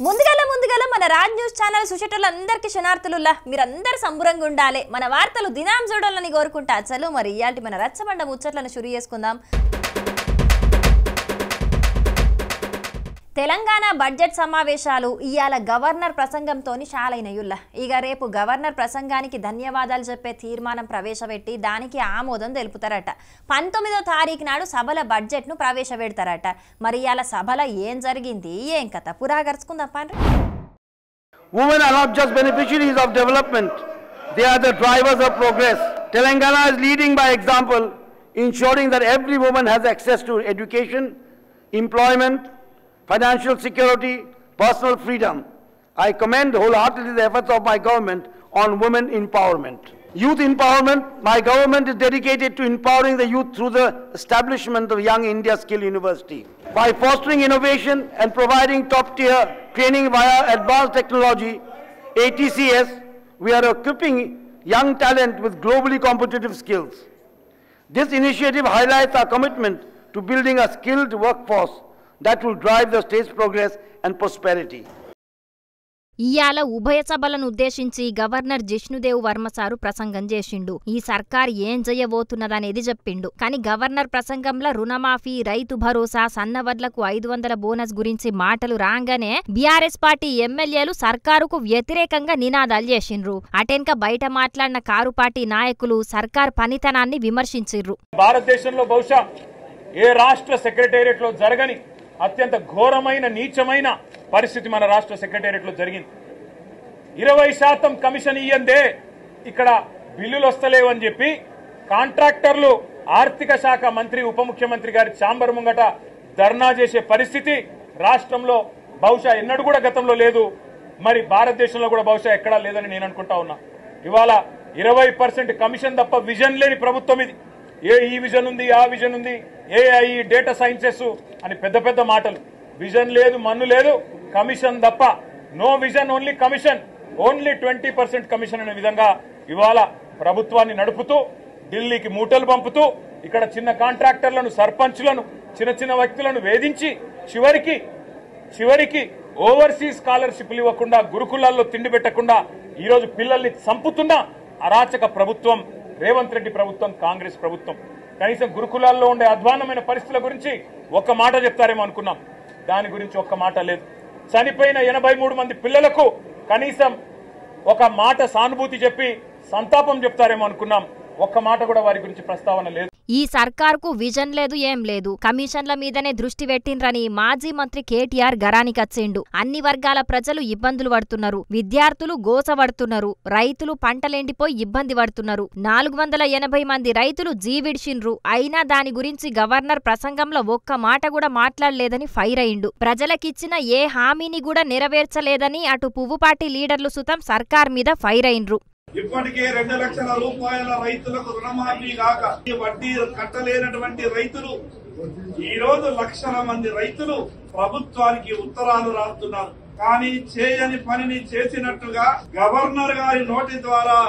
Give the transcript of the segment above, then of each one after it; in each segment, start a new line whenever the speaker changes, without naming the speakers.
ముందుగల మన Raj news channel సుశేటలందరికీ శనార్థులుల్లా మీరందరూ సంబురంగా ఉండాలి మన వార్తలు దినాం చూడాలని కోరుకుంటా చలో మరి ఇయాల్టి మన రచ్చబండ ముచ్చట్లను షురు చేసుకుందాం తెలంగాణ బడ్జెట్ సమావేశాలు ఇయాల గవర్నర్ ప్రసంగంతోని షాలైనయుల్లా ఇక రేపు గవర్నర్ ప్రసంగానికి ధన్యవాదాలు చెప్పే తీర్మానం ప్రవేశపెట్టి దానికి ఆమోదం తెలుపుతారట 19వ తారీఖు నాడు సభల బడ్జెట్ను ప్రవేశపెడతారట మరి ఇయాల సభల ఏం జరిగింది ఏం కథ పురాగర్చుకుందాం పండి
Women are not just beneficiaries of development, they are the drivers of progress. Telangana is leading by example, ensuring that every woman has access to education, employment, financial security, personal freedom. I commend wholeheartedly the efforts of my government on women empowerment. Youth empowerment, my government is dedicated to empowering the youth through the establishment of Young India Skill University. By fostering innovation and providing top-tier training via advanced technology, ATCS, we are equipping young talent with globally competitive skills. This initiative highlights our commitment to building a skilled workforce that will drive the state's progress and prosperity.
ఇయాల ఉభయ సభలను ఉద్దేశించి governor Jishnu Dev Varma sir ప్రసంగం చేసిండు ఈ సర్కార్ ఏం చేయబోతున్నదనేది చెప్పిండు కానీ గవర్నర్ ప్రసంగంలో రుణమాఫీ రైతు భరోసా సన్నవడ్లకు 500 బోనస్ గురించి మాటలు రాగానే బీఆర్ఎస్ పార్టీ ఎమ్మెల్యేలు సర్కారుకు వ్యతిరేకంగా నినాదాలు చేసిండ్రు అటెన్క బయట మాట్లాడిన కారు పార్టీ నాయకులు సర్కార్ పనితనాన్ని విమర్శించిర్రు
భారతదేశంలో బహుశా ఏ రాష్ట్ర సెక్రటేరియట్ లో జరగని అత్యంత ఘోరమైన నీచమైన పరిస్థితి మన రాష్ట్ర సెక్రటేరియట్ లో జరిగింది 20% కమిషన్ ఇయ్యందే ఇక్కడ బిల్లులు వస్తలేవని చెప్పి కాంట్రాక్టర్లు ఆర్థిక శాఖ మంత్రి ఉప ముఖ్యమంత్రి గారి ఛాంబర్ ముంగట ధర్నా చేసే పరిస్థితి రాష్ట్రంలో బహుశా ఎన్నడూ కూడా గతంలో లేదు మరి భారతదేశంలో కూడా బహుశా ఎక్కడా లేదని నేను అనుకుంటా ఉన్నా ఇవాళ 20% కమిషన్ తప్ప విజన్ లేని ప్రభుత్వం ఇది ఈ విజన్ ఉంది ఆ విజన్ ఉంది ఏఐ డేటా సైన్సెస్ అని పెద్ద పెద్ద మాటలు విజన్ లేదు మన్ను లేదు కమిషన్ తప్ప no vision only commission only 20% commission అనే విధంగా ఇవాళ ప్రభుత్వాన్ని నడుపుతూ ఢిల్లీకి మూటలు పంపుతూ ఇక్కడ చిన్న కాంట్రాక్టర్లను సర్పంచ్లను చిన్న వ్యక్తులను వేధించి చివరికి ఓవర్సీస్ స్కాలర్షిప్లు ఇవ్వకుండా గురుకులాల్లో తిండి పెట్టకుండా ఈరోజు పిల్లల్ని చంపుతున్న అరాచక ప్రభుత్వం రేవంత్ రెడ్డి ప్రభుత్వం కాంగ్రెస్ ప్రభుత్వం కనీసం గురుకులాల్లో ఉండే అధ్వానమైన పరిస్థితుల గురించి ఒక్క మాట చెప్తారేమో అనుకున్నాం దాని గురించి ఒక్క మాట లేదు చనిపోయిన 83 మంది పిల్లలకు కనీసం ఒక మాట సానుభూతి చెప్పి సంతాపం చెప్తారేమో అనుకున్నాం ఒక్క మాట కూడా వారి గురించి ప్రస్తావన లేదు
ఈ సర్కార్కు విజన్ లేదు ఏం లేదు కమిషన్ల మీదనే దృష్టి పెట్టిండ్రని మాజీ మంత్రి కేటీఆర్ గరానికచ్చిండు అన్ని వర్గాల ప్రజలు ఇబ్బందులు పడుతున్నారు విద్యార్థులు గోసపడుతున్నారు రైతులు పంటలెండిపోయి ఇబ్బంది పడుతున్నారు 480 మంది రైతులు జీవిడిచిండ్రు అయినా దాని గురించి గవర్నర్ ప్రసంగంలో ఒక్క మాట కూడా మాట్లాడలేదని ఫైర్ అయిండు ప్రజలకిచ్చిన ఏ హామీని కూడా నెరవేర్చలేదని అటు పువ్వు పార్టీ లీడర్లు సుతం సర్కార్ మీద ఫైర్ అయిండ్రు
ఇప్పటికే 2 లక్షల రూపాయల రైతులకు రుణమాఫీ కాక వడ్డీ కట్టలేనటువంటి రైతులు ఈ రోజు లక్షల మంది రైతులు ప్రభుత్వానికి ఉత్తరాలు రాస్తున్నారు కానీ చేయని పనిని చేసినట్టుగా గవర్నర్ గారి నోటి ద్వారా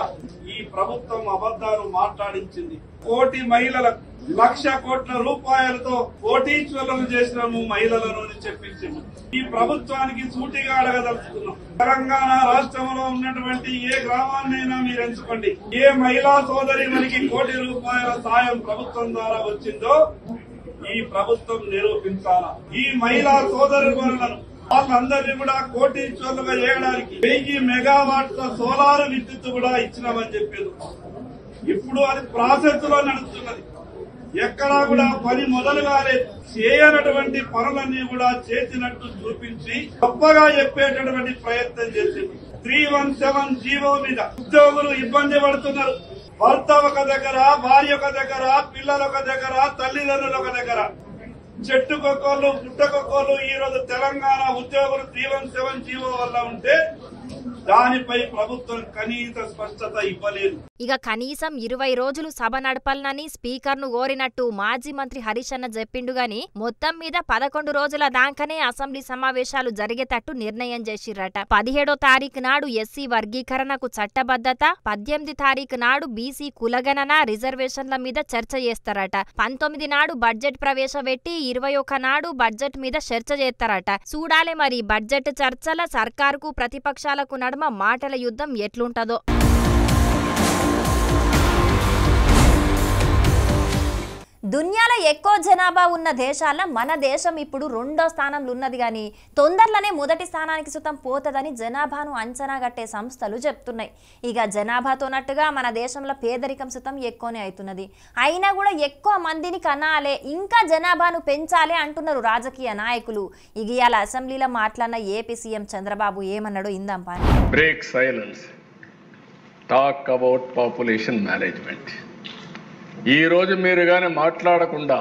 ఈ ప్రభుత్వం అబద్దాలు మాట్లాడించింది కోటి మహిళలకు 1,00,000 కోట్ల రూపాయలతో కోటీశ్వరులను చేసినాము మహిళలను చెప్పించింది ఈ ప్రభుత్వానికి సూటిగా అడగదలుచుకున్నాం తెలంగాణ రాష్ట్రంలో ఉన్నటువంటి ఏ గ్రామాన్నైనా మీరు ఎంచుకోండి ఏ మహిళా సోదరి మనకి ₹1 కోటి సాయం ప్రభుత్వం ద్వారా వచ్చిందో ఈ ప్రభుత్వం నిరూపించాలా ఈ మహిళా సోదరులను వాళ్ళందరినీ కూడా కోటీశ్వరులుగా చేయడానికి 1000 మెగావాట్ల సోలార్ విద్యుత్ కూడా ఇచ్చినామని చెప్పారు ఇప్పుడు అది ప్రాసెస్ లో నడుస్తున్నది ఎక్కడా కూడా పని మొదలు కాలేదు చేయనటువంటి పనులన్నీ కూడా చేసినట్టు చూపించి గొప్పగా చెప్పేటటువంటి ప్రయత్నం చేసింది 317 జీవో మీద ఉద్యోగులు ఇబ్బంది పడుతున్నారు భర్త ఒక దగ్గర భార్య ఒక దగ్గర పిల్లలు ఒక దగ్గర తల్లిదండ్రులు ఒక దగ్గర చెట్టుకొక్కలు పుట్టకొక్కలు ఈ రోజు తెలంగాణ ఉద్యోగులు 317 జీవో వల్ల ఉంటే దానిపై ప్రభుత్వం కనీస స్పష్టత ఇవ్వలేదు.
ఇక కనీసం 20 రోజులు సభ నడపాలని స్పీకర్ను కోరినట్టు మాజీ మంత్రి హరీష్ అన్న చెప్పిండు గాని మొత్తం మీద 11 రోజుల దాకానే అసెంబ్లీ సమావేశాలు జరిగేటట్టు నిర్ణయం చేసిర్రట. 17వ తారీఖు నాడు ఎస్సీ వర్గీకరణకు చట్టబద్ధత, 18 తారీఖు నాడు బీసీ కులగణన రిజర్వేషన్ల మీద చర్చ చేస్తారట. 19 నాడు బడ్జెట్ ప్రవేశపెట్టి 21 నాడు బడ్జెట్ మీద చర్చ చేస్తారట. చూడాలే మరి బడ్జెట్ చర్చల సర్కారుకు ప్రతిపక్షాలకు నడుమ మాటల యుద్ధం ఎట్లుంటదో.
దునియాలో ఎక్కువ జనాభా ఉన్న దేశాల్లో మన దేశం ఇప్పుడు 2వ స్థానంలో ఉన్నది కానీ తొందరలోనే మొదటి స్థానానికి సుతం పోతుందని జనాభాను అంచనా కట్టే సంస్థలు చెప్తున్నాయి. ఇక జనాభాతోనట్టుగా మన దేశంలో పేదరికం సుతం ఎక్కువనే అవుతున్నది. అయినా కూడా ఎక్కువ మందిని కనాలే, ఇంకా జనాభాను పెంచాలి అంటున్నారు రాజకీయ నాయకులు. ఇక ఇవాళ అసెంబ్లీలో మాట్లాడిన ఏపీ సీఎం చంద్రబాబు ఏమన్నాడో ఇందాం పాని.
Break silence, talk about population management. ఈరోజు మీరు కానీ మాట్లాడకుండా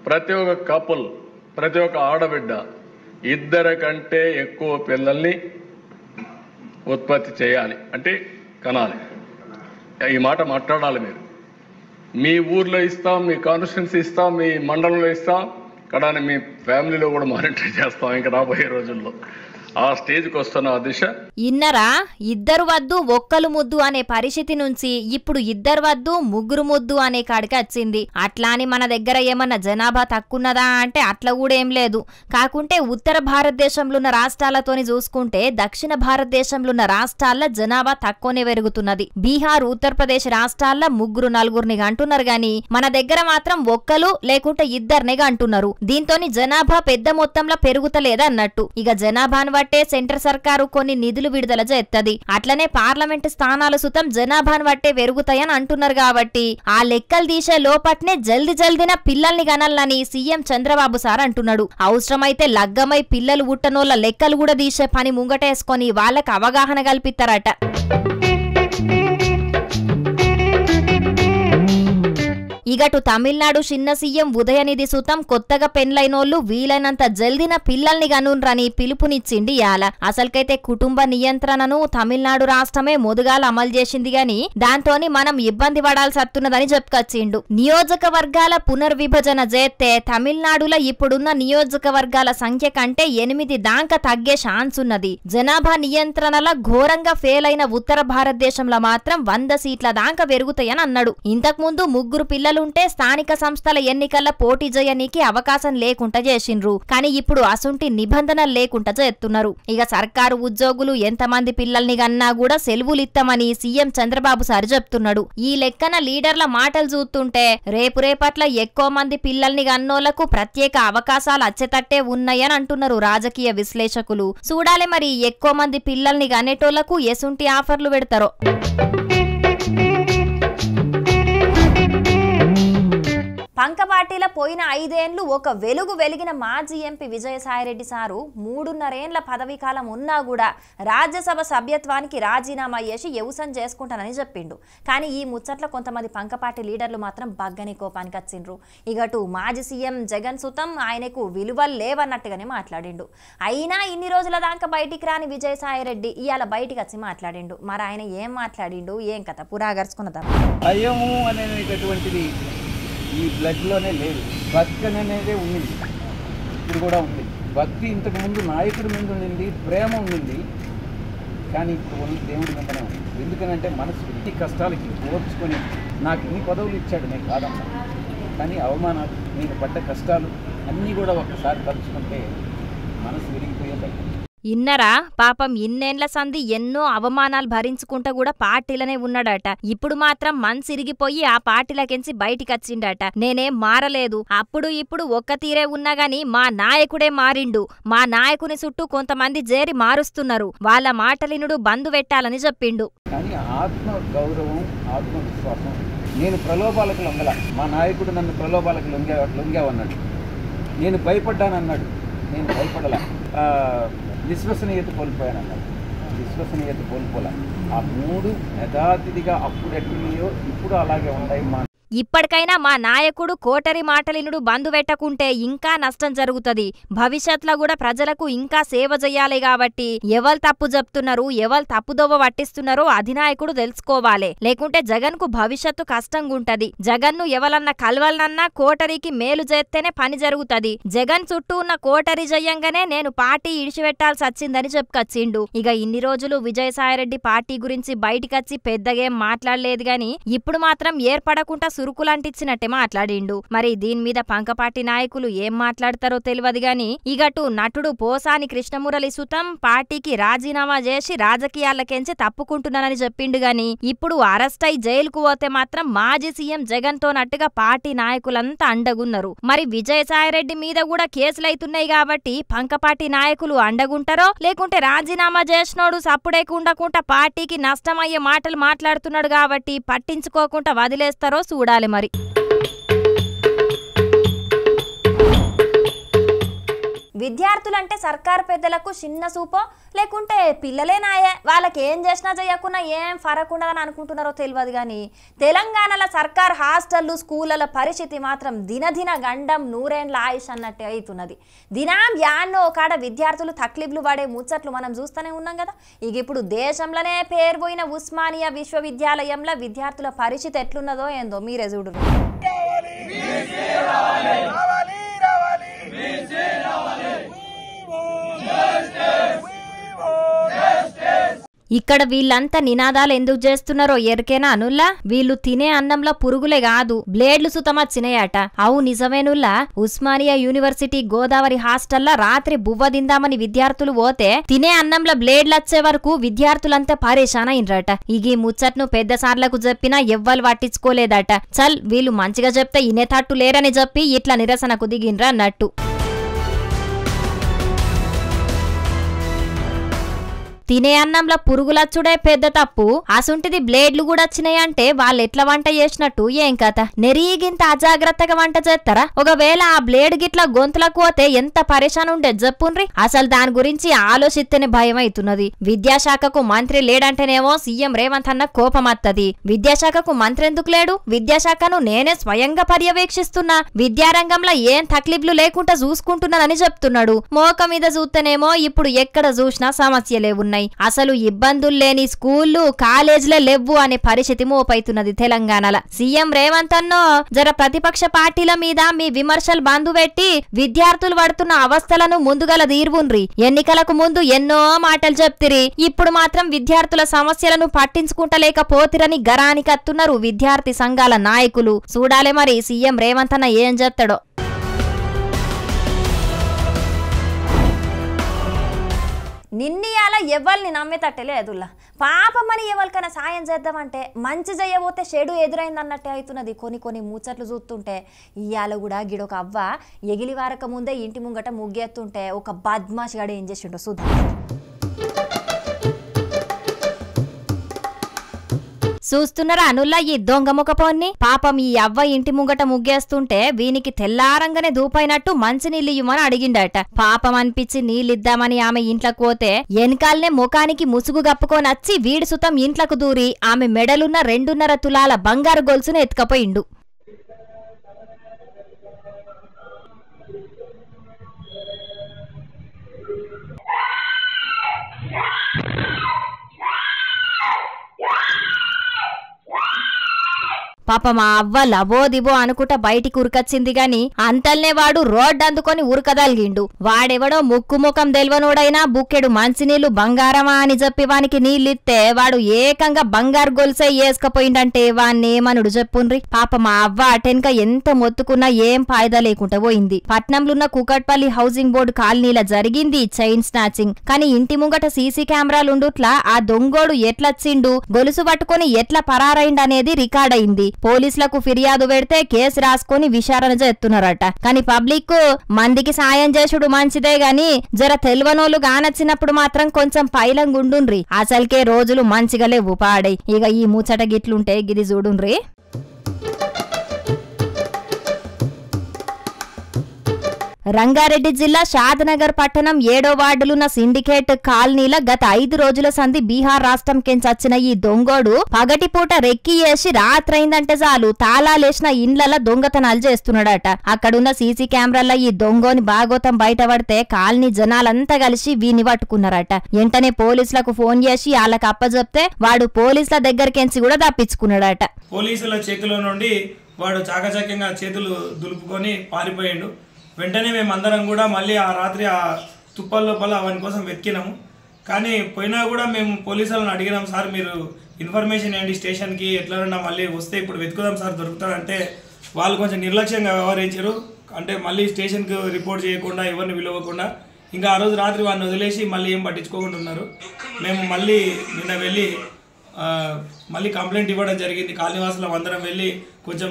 ప్రతి ఒక్క కపుల్, ప్రతి ఒక్క ఆడబిడ్డ 2 కంటే ఎక్కువ పిల్లల్ని ఉత్పత్తి చేయాలి అంటే కనాలి. ఈ మాట మాట్లాడాలి. మీరు మీ ఊర్లో ఇస్తాం, మీ కాన్స్టిట్యున్సీ ఇస్తాం, మీ మండలంలో ఇస్తాం, కానీ మీ ఫ్యామిలీలో కూడా మానిటర్ చేస్తాం ఇంకా రాబోయే రోజుల్లో. ఆ స్టేజ్కి వస్తున్న ఆ దిశ.
ఇన్నరా 2 వద్దు 1 ముద్దు అనే పరిస్థితి నుంచి ఇప్పుడు 2 వద్దు 3 ముద్దు అనే కాడికి వచ్చింది. అట్లా అని మన దగ్గర ఏమన్నా జనాభా తక్కున్నదా అంటే అట్లా కూడా ఏం లేదు. కాకుంటే ఉత్తర భారతదేశంలో ఉన్న రాష్ట్రాలతోని చూసుకుంటే దక్షిణ భారతదేశంలో ఉన్న రాష్ట్రాల్లో జనాభా తక్కువనే పెరుగుతున్నది. బీహార్, ఉత్తరప్రదేశ్ రాష్ట్రాల్లో 3-4ని అంటున్నారు గాని మన దగ్గర మాత్రం 1 లేకుంటే 2నే అంటున్నారు. దీంతోని జనాభా పెద్ద మొత్తంలో పెరుగుతలేదన్నట్టు. ఇక జనాభాను సెంటర్ సర్కారు కొన్ని నిధులు విడుదల చేస్తది. అట్లనే పార్లమెంట్ స్థానాలు సుతం జనాభాను బట్టే పెరుగుతాయని అంటున్నారు. కాబట్టి ఆ లెక్కలు తీసే లోపట్నే జల్దిన పిల్లల్ని గనాలని సీఎం చంద్రబాబు సార్ అంటున్నాడు. అవసరమైతే లగ్గమై పిల్లలు పుట్టనోళ్ళ లెక్కలు కూడా తీసే పని ముంగటేసుకొని వాళ్ళకి అవగాహన కల్పిస్తారట. ఇగటు తమిళనాడు చిన్న సీఎం ఉదయనిధి సుతం కొత్తగా పెండ్లైనోళ్లు వీలైనంత జల్దిన పిల్లల్ని గనుండ్రని పిలుపునిచ్చింది ఇయాల. అసలుకైతే కుటుంబ నియంత్రణను తమిళనాడు రాష్ట్రమే మొదగాల అమలు చేసింది గాని దాంతోని మనం ఇబ్బంది పడాల్సి వస్తున్నదని చెప్పుకొచ్చిండు. నియోజకవర్గాల పునర్విభజన చేస్తే తమిళనాడులో ఇప్పుడున్న నియోజకవర్గాల సంఖ్య కంటే 8 దాకా తగ్గే ఛాన్స్ ఉన్నది. జనాభా నియంత్రణల ఘోరంగా ఫెయిల్ అయిన ఉత్తర భారతదేశంలో మాత్రం 100 సీట్ల దాకా పెరుగుతాయని అన్నాడు. ఇంతకుముందు 3 పిల్లలు ఉంటే స్థానిక సంస్థల ఎన్నికల్లో పోటీ చేయనీకి అవకాశం లేకుండా చేసిండ్రు. కానీ ఇప్పుడు అసుంటి నిబంధనలు లేకుండా చేస్తున్నారు. ఇక సర్కారు ఉద్యోగులు ఎంతమంది పిల్లల్ని కన్నా కూడా సెలవులు ఇస్తామని సీఎం చంద్రబాబు సార్ చెప్తున్నాడు. ఈ లెక్కన లీడర్ల మాటలు చూస్తుంటే రేపట్ల ఎక్కువ మంది పిల్లల్ని కన్నోళ్లకు ప్రత్యేక అవకాశాలు అచ్చేటట్టే ఉన్నాయని అంటున్నారు రాజకీయ విశ్లేషకులు. చూడాలి మరి ఎక్కువ మంది పిల్లల్ని కనేటోళ్లకు ఎసుంటి ఆఫర్లు పెడతారో.
పంకపాటిల పోయిన 5 ఏళ్లు ఒక వెలుగు వెలిగిన మాజీ ఎంపీ విజయసాయిరెడ్డి సారు 3.5 ఏళ్ల పదవీ కాలం ఉన్నా కూడా రాజ్యసభ సభ్యత్వానికి రాజీనామా చేసి వ్యవసాయం చేసుకుంటానని చెప్పిండు. కానీ ఈ ముచ్చట్ల కొంతమంది పంకపాటి లీడర్లు మాత్రం బగ్గని కోపానికి వచ్చిండ్రు. ఇగటు మాజీ సీఎం జగన్ సుతం ఆయనకు విలువలు లేవన్నట్టుగానే మాట్లాడిండు. అయినా ఇన్ని రోజుల దాకా బయటికి రాని విజయసాయిరెడ్డి ఇవాళ బయటికి వచ్చి మాట్లాడిండు. మరి ఆయన ఏం మాట్లాడిండు, ఏం కథ పురాగరుచుకున్నదా?
భయము అనేటటువంటిది ఈ బ్లడ్లోనే లేదు. భక్తి అనేదే ఉండింది, ఇప్పుడు కూడా ఉంది. భక్తి ఇంతకుముందు నాయకుడి మీద ఉండింది, ప్రేమ ఉండింది. కానీ ఇప్పుడు ఉన్న దేవుడి మీదనే ఉంది. ఎందుకనంటే మనసు ఎన్ని కష్టాలకి ఓర్చుకొని నాకు ఇన్ని పదవులు ఇచ్చాడు, నేను కాదన్నా. కానీ అవమానాలు, నేను పడ్డ కష్టాలు అన్నీ కూడా ఒక్కసారి తలుచుకుంటే మనసు విరిగిపోయేది.
ఇన్నరా పాపం ఇన్నేళ్ల సంధి ఎన్నో అవమానాలు భరించుకుంటా కూడా పార్టీలనే ఉన్నాడట. ఇప్పుడు మాత్రం మనసిరిగిపోయి ఆ పార్టీలకెంచి బయటికొచ్చిండట. నేనేం మారలేదు, అప్పుడు ఇప్పుడు ఒక్క తీరే ఉన్నా గాని మా నాయకుడే మారిండు. మా నాయకుని చుట్టూ కొంతమంది చేరి మారుస్తున్నారు. వాళ్ళ మాటలినుడు బంధు పెట్టాలని చెప్పిండు.
కానీ ఆత్మ గౌరవం, ఆత్మవిశ్వాసం, నేను ప్రలోభాలకు లొంగల. మా నాయకుడు నన్ను ప్రలోభాలకు లొంగావన్నాడు. నేను భయపడ్డానన్నాడు, నేను భయపడలా. విశ్వసనీయత కోల్పోయానన్నాడు, విశ్వసనీయత కోల్పోలే. ఆ 3 యథాతిథిగా అప్పుడు ఎట్లున్నాయో ఇప్పుడు అలాగే ఉన్నాయి.
ఇప్పటికైనా మా నాయకుడు కోటరి మాటలినుడు బంధు పెట్టకుంటే ఇంకా నష్టం జరుగుతది. భవిష్యత్తులో కూడా ప్రజలకు ఇంకా సేవ చెయ్యాలి కాబట్టి ఎవరు తప్పు చెప్తున్నారు, ఎవరు తప్పుదోవ పట్టిస్తున్నారో అధినాయకుడు తెలుసుకోవాలి. లేకుంటే జగన్ కు భవిష్యత్తు కష్టంగుంటది. జగన్ ను ఎవరన్నా కలవాలన్నా కోటరికి మేలు చేస్తేనే పని జరుగుతది. జగన్ చుట్టూ ఉన్న కోటరి జయంగానే నేను పార్టీ ఇడిచిపెట్టాల్సి వచ్చిందని చెప్పుకొచ్చిండు. ఇక ఇన్ని రోజులు విజయసాయిరెడ్డి పార్టీ గురించి బయటికొచ్చి పెద్దగేం మాట్లాడలేదు గాని ఇప్పుడు మాత్రం ఏర్పడకుండా సురుకులంటిచ్చినట్టే మాట్లాడిండు. మరి దీని మీద పంకపాటి నాయకులు ఏం మాట్లాడతారో తెలియదు గాని ఇగటు నటుడు పోసాని కృష్ణమురళి సుతం పార్టీకి రాజీనామా చేసి రాజకీయాలకెంచి తప్పుకుంటున్నానని చెప్పిండు గాని ఇప్పుడు అరెస్ట్ అయి జైలుకు పోతే మాత్రం మాజీ సీఎం జగన్ తో నట్టుగా పార్టీ నాయకులంతా అండగున్నారు. మరి విజయసాయిరెడ్డి మీద కూడా కేసులైతున్నాయి కాబట్టి పంకపాటి నాయకులు అండగుంటారో లేకుంటే రాజీనామా చేసినోడు సప్పుడేకుండకుండా పార్టీకి నష్టమయ్యే మాటలు మాట్లాడుతున్నాడు కాబట్టి పట్టించుకోకుండా వదిలేస్తారో చూడాలి మరి.
విద్యార్థులంటే సర్కారు పెద్దలకు చిన్న సూపో లేకుంటే పిల్లలేనాయే వాళ్ళకి ఏం చేసినా చేయకున్నా ఏం ఫరక్ ఉండదని అనుకుంటున్నారో తెలియదు కానీ తెలంగాణలో సర్కార్ హాస్టళ్ళు స్కూళ్ళ పరిస్థితి మాత్రం దినదిన గండం నూరేండ్ల ఆయుష్ అన్నట్టే అవుతున్నది. దినం యాన్నో కాడ విద్యార్థులు తక్లీఫ్లు పడే ముచ్చట్లు మనం చూస్తూనే ఉన్నాం కదా. ఇక ఇప్పుడు దేశంలోనే పేరు పోయిన ఉస్మానియా విశ్వవిద్యాలయంలో విద్యార్థుల పరిస్థితి ఎట్లున్నదో ఏందో మీరే చూడు.
ఇక్కడ వీళ్ళంతా నినాదాలు ఎందుకు చేస్తున్నారో ఎరికేనా అనుల్లా? వీళ్ళు తినే అన్నంలో పురుగులే కాదు బ్లేడ్లు సుతమచ్చినాయట. అవు నిజమేనుల్లా. ఉస్మానియా యూనివర్సిటీ గోదావరి హాస్టల్లో రాత్రి బువ్వ తిందామని విద్యార్థులు పోతే తినే అన్నంలో బ్లేడ్లు వచ్చే వరకు విద్యార్థులంతా పరేషాన్ అయినరట. ఈ ముచ్చట్ను పెద్ద సార్లకు చెప్పినా ఎవ్వరు పట్టించుకోలేదట. చల్ వీళ్ళు మంచిగా చెప్తే ఇనేతట్టు లేరని చెప్పి ఇట్లా నిరసనకు దిగినరా అన్నట్టు. తినే అన్నంలో పురుగులచ్చుడే పెద్ద తప్పు. అసుంటిది బ్లేడ్లు కూడా వచ్చినాయంటే వాళ్ళు ఎట్లా వంట చేసినట్టు ఏం కథ? నెరీగింత అజాగ్రత్తగా వంట చేస్తారా? ఒకవేళ ఆ బ్లేడ్ గిట్లా గొంతులకు పోతే ఎంత పరేషాన్ ఉండేది చెప్పుండ్రి. అసలు దాని గురించి ఆలోచిస్తేనే భయం అవుతున్నది. విద్యాశాఖకు మంత్రి లేడంటేనేమో సీఎం రేవంత్ అన్న కోపం వత్తది. విద్యాశాఖకు మంత్రి ఎందుకు లేడు? విద్యాశాఖను నేనే స్వయంగా పర్యవేక్షిస్తున్నా, విద్యారంగంలో ఏం తక్లీఫ్లు లేకుండా చూసుకుంటున్నానని చెప్తున్నాడు. మోక మీద చూస్తేనేమో ఇప్పుడు ఎక్కడ చూసినా సమస్యలే ఉన్నాయి. అసలు ఇబ్బందులు లేని స్కూళ్లు కాలేజీలే లేవు అనే పరిస్థితి మోపైతున్నది తెలంగాణలో. సీఎం రేవంత్ అన్నో జర ప్రతిపక్ష పార్టీల మీద మీ విమర్శలు బంధు పెట్టి విద్యార్థులు పడుతున్న అవస్థలను ముందుగల తీర్వుండ్రి. ఎన్నికలకు ముందు ఎన్నో మాటలు చెప్తిరి, ఇప్పుడు మాత్రం విద్యార్థుల సమస్యలను పట్టించుకుంటలేకపోతిరని గరానికత్తున్నారు విద్యార్థి సంఘాల నాయకులు. చూడాలే మరి సీఎం రేవంత్ అన్న ఏం చేస్తాడో.
నిన్నయాల ఎవరిని నమ్మేటట్టేలేదుల్లా. పాపమని ఎవరికైనా సాయం చేద్దామంటే మంచి చేయబోతే చెడు ఎదురైందన్నట్టే అవుతున్నది. కొన్ని ముచ్చట్లు చూస్తుంటే ఇయ్యాల కూడా గిడొక అవ్వ ఎగిలి వారక ముందే ఇంటి ముంగట ముగ్గెత్తుంటే ఒక బద్మాష్ గడ ఏం చేసిండో చూద్దాం.
చూస్తున్నారా అనుల్లా ఈ దొంగముఖపోన్ని? పాపం ఈ అవ్వ ఇంటి ముంగట ముగ్గేస్తుంటే వీనికి తెల్లారంగానే దూపైనట్టు మంచినీళ్ళు ఇయ్యమని అడిగిండట. పాపం అనిపించి నీళ్ళిద్దామని ఆమె ఇంట్లోకి పోతే వెనకాలనే ముఖానికి ముసుగు గప్పుకోనొచ్చి వీడి సుతం ఇంట్లకు దూరి ఆమె మెడలున్న 2.5 తులాల బంగారు గొలుసును ఎత్తుకపోయిండు. పాప మా అవ్వ లబోదిబో అనుకుంటా బయటికి ఉరకచ్చింది గాని అంతల్నే వాడు రోడ్డు అందుకొని ఉరకదలిగిండు. వాడెవడో ముక్కు ముఖం తెల్వనోడైనా బుక్కెడు మంచినీళ్లు బంగారమా అని చెప్పి వానికి నీళ్ళిస్తే వాడు ఏకంగా బంగారు గొలుసే వేసుకపోయిండంటే వాన్నేమనుడు చెప్పుండ్రి. పాప మా అవ్వ అటెన్క ఎంత మొత్తుకున్నా ఏం ఫాయిదా లేకుండా పోయింది. పట్నంలున్న కుకట్పల్లి హౌసింగ్ బోర్డు కాలనీల జరిగింది చైన్ స్నాచింగ్. కానీ ఇంటి ముంగట సీసీ కెమెరాలుండుట్లా ఆ దొంగోడు ఎట్లొచ్చిండు, గొలుసు పట్టుకుని ఎట్లా పరారైండనేది రికార్డ్ అయింది. పోలీసులకు ఫిర్యాదు పెడితే కేసు రాసుకొని విచారణ చేస్తున్నారట. కానీ పబ్లిక్ మందికి సాయం చేసుడు మంచిదే గాని జర తెల్వనోళ్ళు గానొచ్చినప్పుడు మాత్రం కొంచెం పైలంగుండుండ్రి. అసలుకే రోజులు మంచిగా లేవు పాడై. ఇక ఈ ముచ్చట గిట్లుంటే గిది చూడుండ్రి. రంగారెడ్డి జిల్లా షాద్నగర్ పట్టణం 7వ వార్డులున్న సిండికేట్ కాలనీల గత 5 రోజుల సంధి బీహార్ రాష్ట్రం కెంచొచ్చిన ఈ దొంగోడు పగటిపూట రెక్కి చేసి రాత్రైందంటే చాలు తాళాలేసిన ఇండ్ల దొంగతనాలు చేస్తున్నాడట. అక్కడున్న సీసీ కెమెరాల్లో ఈ దొంగోని భాగోతం బయటపడితే కాలనీ జనాలంతా కలిసి వీని పట్టుకున్నారట. వెంటనే పోలీసులకు ఫోన్ చేసి వాళ్ళకి అప్పచెప్తే వాడు పోలీసుల దగ్గరకెంచి కూడా తప్పించుకున్నాడట.
పోలీసుల చేతిలో నుండి వాడు చాకచక్యంగా చేతులు దులుపుకొని పారిపోయిండు. వెంటనే మేమందరం కూడా మళ్ళీ ఆ రాత్రి ఆ తుప్పల లోపల అవని కోసం వెతికినాము. కానీ పోయినా కూడా మేము పోలీసులను అడిగినాం, సార్ మీరు ఇన్ఫర్మేషన్ ఏంటి స్టేషన్కి ఎట్లన్నా మళ్ళీ వస్తే ఇప్పుడు వెతుకుదాం సార్ దొరుకుతారంటే వాళ్ళు కొంచెం నిర్లక్ష్యంగా వ్యవహరించారు. అంటే మళ్ళీ స్టేషన్కి రిపోర్ట్ చేయకుండా ఎవరిని పిలవకుండా ఇంకా ఆ రోజు రాత్రి వాడిని వదిలేసి మళ్ళీ ఏం పట్టించుకోకుండా ఉన్నారు. మేము మళ్ళీ నిన్న వెళ్ళి మళ్ళీ కంప్లైంట్ ఇవ్వడం జరిగింది. కాలనీవాసులం అందరం వెళ్ళి కొంచెం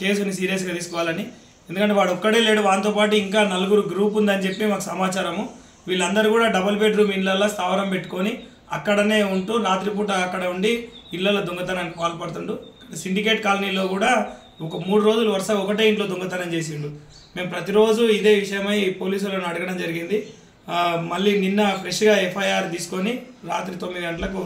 కేసుని సీరియస్గా తీసుకోవాలని. ఎందుకంటే వాడు ఒక్కడే లేడు, వాటితో పాటు ఇంకా 4 గ్రూప్ ఉందని చెప్పి మాకు సమాచారము. వీళ్ళందరూ కూడా డబుల్ బెడ్రూమ్ ఇళ్లలో స్థావరం పెట్టుకొని అక్కడనే ఉంటూ రాత్రిపూట అక్కడ ఉండి ఇళ్లలో దొంగతనానికి పాల్పడుతుండు. సిండికేట్ కాలనీలో కూడా ఒక 3 రోజులు వరుస ఒకటే ఇంట్లో దొంగతనం చేసిండు. మేము ప్రతిరోజు ఇదే విషయమై పోలీసులను అడగడం జరిగింది. మళ్ళీ నిన్న ఫ్రెష్గా ఎఫ్ఐఆర్ తీసుకొని రాత్రి 9 గంటలకు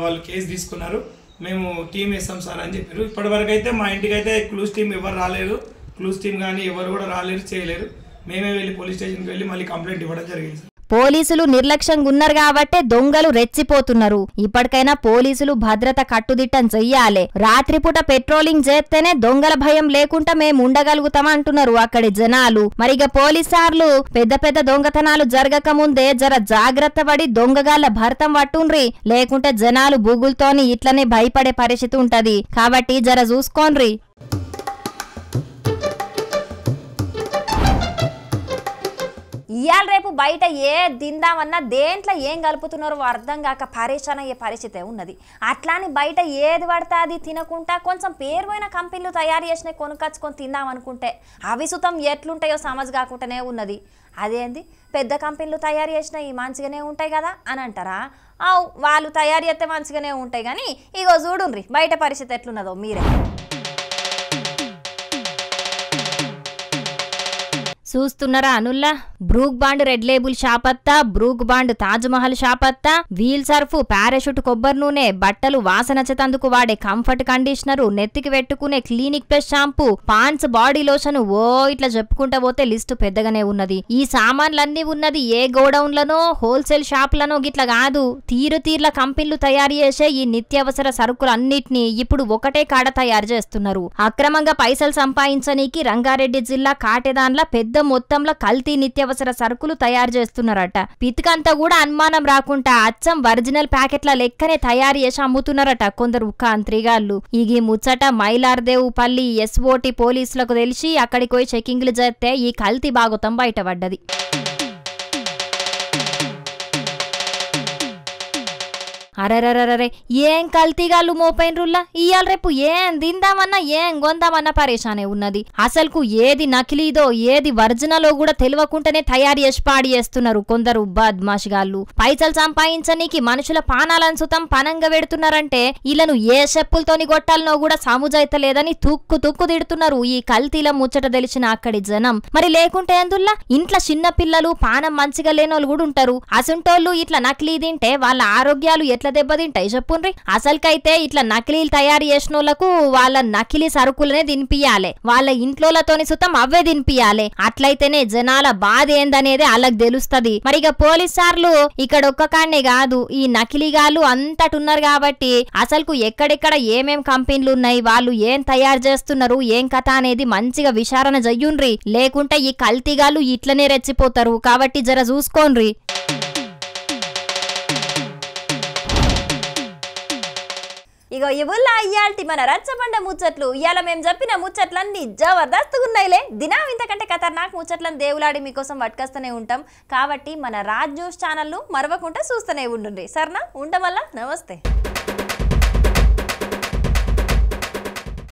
వాళ్ళు కేసు తీసుకున్నారు. మేము టీం వేస్తాం సార్ అని చెప్పారు. ఇప్పటివరకు అయితే మా ఇంటికి అయితే క్లూస్ టీం ఎవరు రాలేరు, క్లూస్ టీం కానీ ఎవరు కూడా రాలేరు, చేయలేరు. మేమే వెళ్ళి పోలీస్ స్టేషన్కి వెళ్ళి మళ్ళీ కంప్లైంట్ ఇవ్వడం జరిగింది సార్.
పోలీసులు నిర్లక్ష్యంగా ఉన్నారు కాబట్టే దొంగలు రెచ్చిపోతున్నారు. ఇప్పటికైనా పోలీసులు భద్రత కట్టుదిట్టం చెయ్యాలి. రాత్రిపూట పెట్రోలింగ్ చేస్తేనే దొంగల భయం లేకుండా మేము ఉండగలుగుతాం అంటున్నారు అక్కడి జనాలు. మరిగా పోలీసార్లు పెద్ద పెద్ద దొంగతనాలు జరగక ముందే జర జాగ్రత్త పడి దొంగగాళ్ల భర్తం పట్టుండ్రి, లేకుంటే జనాలు బుగులతోని ఇట్లనే భయపడే పరిస్థితి ఉంటది. కాబట్టి జర చూసుకోండ్రి.
ఇవాళ రేపు బయట ఏ తిందామన్నా దేంట్లో ఏం కలుపుతున్నారో అర్థం కాక పరేషాన్ అయ్యే పరిస్థితే ఉన్నది. అట్లాని బయట ఏది పడితే అది తినకుండా కొంచెం పేరుపోయిన కంపెనీలు తయారు చేసినవి కొనుక్కొచ్చుకొని తిందామనుకుంటే అవి సుతం ఎట్లుంటాయో సమజ్ కాకుండానే ఉన్నది. అదేంది పెద్ద కంపెనీలు తయారు చేసినవి మంచిగానే ఉంటాయి కదా అని అంటారా? వాళ్ళు తయారు చేస్తే మంచిగానే ఉంటాయి కానీ ఇగో చూడుండ్రి బయట పరిస్థితి ఎట్లున్నదో మీరే
చూస్తున్నారా అనుల్లా? బ్రూక్ బాండ్ రెడ్ లేబుల్ షాపత్తా, బ్రూక్ బాండ్ తాజ్మహల్ షాపత్తా, వీల్ సర్ఫ్, పారాషూట్ కొబ్బరి నూనె, బట్టలు వాసనచేతందుకు వాడే కంఫర్ట్ కండిషనరు, నెత్తికి పెట్టుకునే Clinic Plus shampoo, Pond's body lotion, ఓ ఇట్లా చెప్పుకుంటా పోతే లిస్టు పెద్దగానే ఉన్నది. ఈ సామాన్లన్నీ ఉన్నది ఏ గోడౌన్లనో హోల్సేల్ షాపులనో గిట్లా కాదు. తీరుతీర్ల కంపెనీలు తయారు చేసే ఈ నిత్యావసర సరుకులన్నిటినీ ఇప్పుడు ఒకటే కాడ తయారు చేస్తున్నారు. అక్రమంగా పైసలు సంపాదించనీకి రంగారెడ్డి జిల్లా కాటెదాన్ల పెద్ద మొత్తంలో కల్తీ నిత్యావసర సరుకులు తయారు చేస్తున్నారట. పితికంతా కూడా అనుమానం రాకుండా అచ్చం ఒరిజినల్ ప్యాకెట్ల లెక్కనే తయారు చేసి అమ్ముతున్నారట కొందరు కాంత్రిగాళ్ళు. ఈ ముచ్చట మైలార్దేవ్ పల్లి ఎస్ఓటి పోలీసులకు తెలిసి అక్కడికి పోయి చెకింగ్లు చేస్తే ఈ కల్తీ భాగోతం బయటపడ్డది. అరరరరే ఏం కల్తీగాళ్ళు మోపైనరుల్లా? ఇయాల రేపు ఏం తిందామన్నా ఏం కొందామన్నా పరేషానే ఉన్నది. అసలుకు ఏది నకిలీదో ఏది ఒరిజినలో కూడా తెలియకుండానే తయారు చేసి పాడి చేస్తున్నారు కొందరు బద్మాషిగాళ్ళు. పైసలు సంపాదించనీకి మనుషుల పానాలను సుతం పనంగా పెడుతున్నారంటే ఇళ్లను ఏ చెప్పులతోని కొట్టాలనో కూడా సముజైతలేదని తుక్కు తుక్కు తిడుతున్నారు ఈ కల్తీల ముచ్చట తెలిసిన అక్కడి జనం. మరి లేకుంటే అందుల్లా ఇంట్లో చిన్న పిల్లలు పానం మంచిగా లేనోళ్ళు కూడా ఉంటారు. అసుంటోళ్ళు ఇట్లా నకిలీ తింటే వాళ్ళ ఆరోగ్యాలు ఎట్లా దెబ్బతింటాయి చెప్పుండ్రి. అసలుకైతే ఇట్లా నకిలీలు తయారు చేసిన వాళ్ళకు వాళ్ళ నకిలీ సరుకులనే తినిపియాలి, వాళ్ళ ఇంట్లోలతోని సుతం అవే తినిపియాలి. అట్లయితేనే జనాల బాధ ఏందనేది వాళ్ళకి తెలుస్తది. మరి ఇక పోలీసార్లు ఇక్కడ ఒక్క కాడనే కాదు ఈ నకిలీగాళ్ళు అంతటున్నారు కాబట్టి అసలుకు ఎక్కడెక్కడ ఏమేం కంపెనీలు ఉన్నాయి, వాళ్ళు ఏం తయారు చేస్తున్నారు, ఏం కథ అనేది మంచిగా విచారణ చెయ్యుండ్రి. లేకుంటే ఈ కల్తీగాళ్ళు ఇట్లనే రెచ్చిపోతారు. కాబట్టి జర చూసుకోండ్రి.
ఇగో ఇవుల్లా ఇయ్యాల్టి మన రచ్చబండ ముచ్చట్లు. ఇవాళ మేము చెప్పిన ముచ్చట్లన్నీ జబర్దస్తుగా ఉన్నాయిలే. దినం ఇంతకంటే ఖతర్నాక్ ముచ్చట్లను దేవులాడి మీకోసం పట్టుకొస్తూనే ఉంటాం. కాబట్టి మన రాజ్ న్యూస్ ఛానల్ను మరవకుండా చూస్తూనే ఉండండి. సరేనా? ఉంటాం వల్ల నమస్తే.